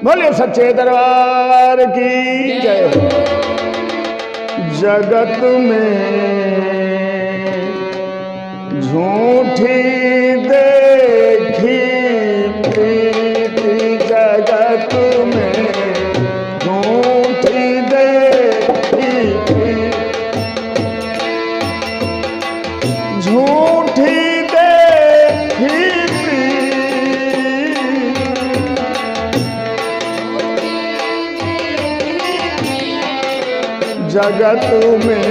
बोलिए सच्चे दरबार की जय। जगत में झूठी देखी प्रीति, जगत में झूठी देखी झूठी देखी जगत में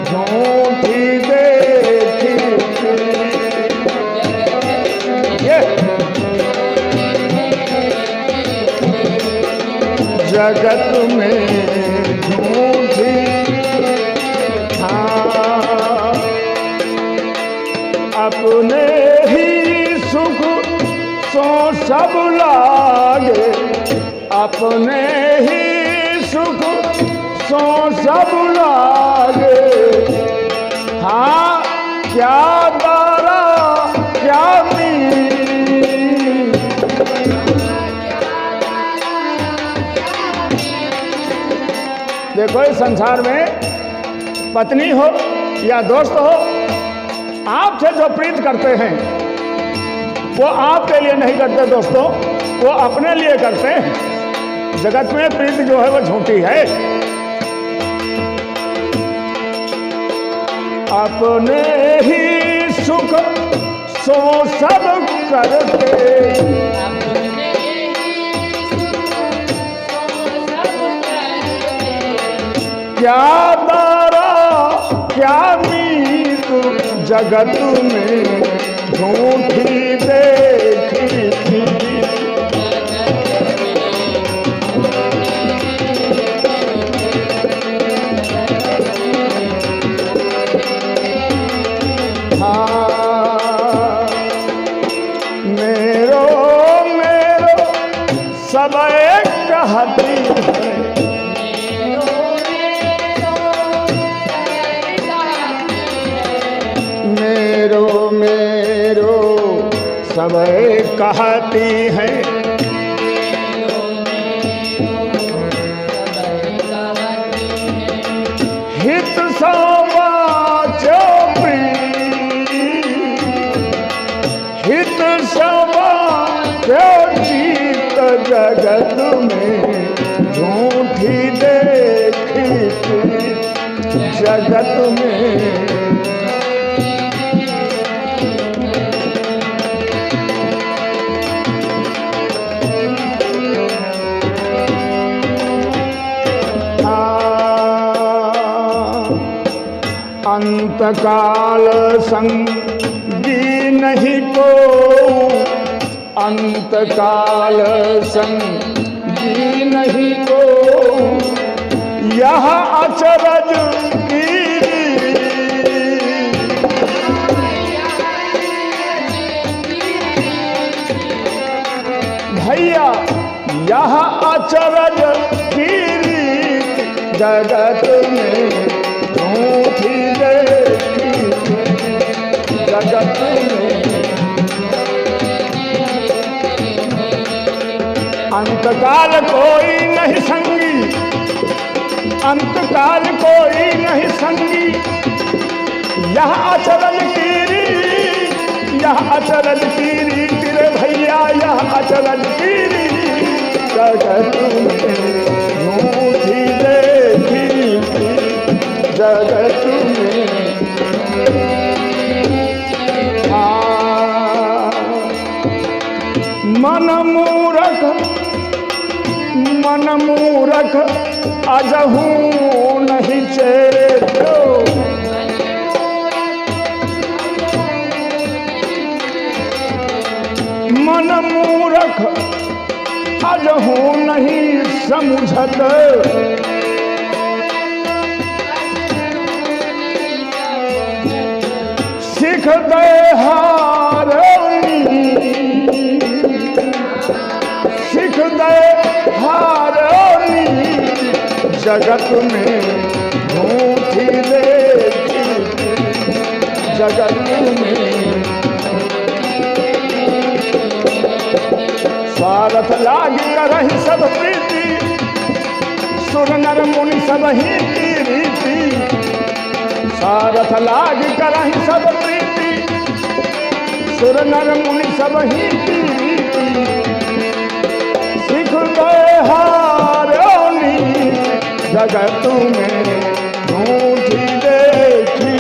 झूठी देखी जगत में झूठी। हाँ, अपने ही सुख सो सब लागे, अपने ही सुख सो सब लागे। हाँ, क्या दारा क्या देखो, इस संसार में पत्नी हो या दोस्त हो, आपसे जो प्रीत करते हैं वो आपके लिए नहीं करते दोस्तों, वो अपने लिए करते हैं। जगत में प्रीत जो है वो झूठी है। अपने ही सुख सो सब करते, क्या दारा क्या मीत जगत में झूठी देखी थी। सब एक कहती है, मेरो मेरो सब एक कहती है। हित समाचो हित समाचो जगत में झूठी देखी जगत में। अंतकाल संगी नहीं को, अंतकाल संगी नहीं को, यह अचरज की भैया, यह अचरज की जगत में झूठी देखी जगत में। अंतकाल कोई नहीं संगी, अंतकाल कोई नहीं संगी, यह अचरज की रीत, यह अचरज की रीत रे भैया, यह अचरज की रीत जगत में झूठी देखी जगत में। मन मूरख अजहू नहीं चेतो, मन मूरख अजहू नहीं समझत, सिख दे हारनी, सिख सीख दे हारोनी जगत में झूठी देखी जगत में स्वार्थ लागी करहि सब प्रीति सुर नर मुनि सब ही की रीति स्वार्थ लागी करहि सब प्रीति सुर नर मुनि सब ही की रीति सिख गए हारोनी जगत में झूठी देखी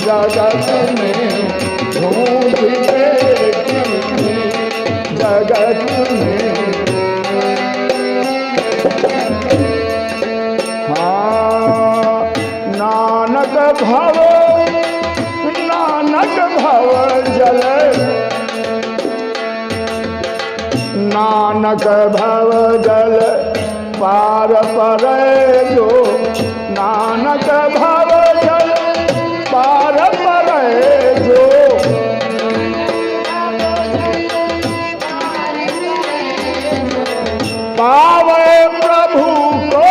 जगत में झूठी देखी जगत में हाँ नानक भव जल नानक भव जल पार पर जो नानक भव जल पार पर जो पावे प्रभु को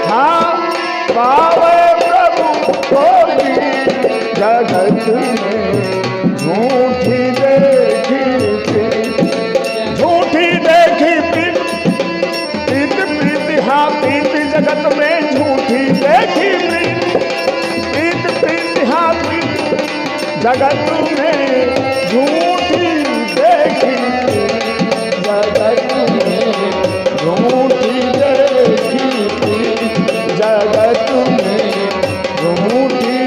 हाँ पावे प्रभु को जगत में झूठी देखी प्रीति हाँ प्रीति जगत में झूठी देखी प्रीति हाँ जगत में झूठी देखी जगत में झूठी देखी जगत में झूठी।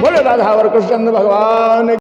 बोले राधा और कृष्ण भगवान।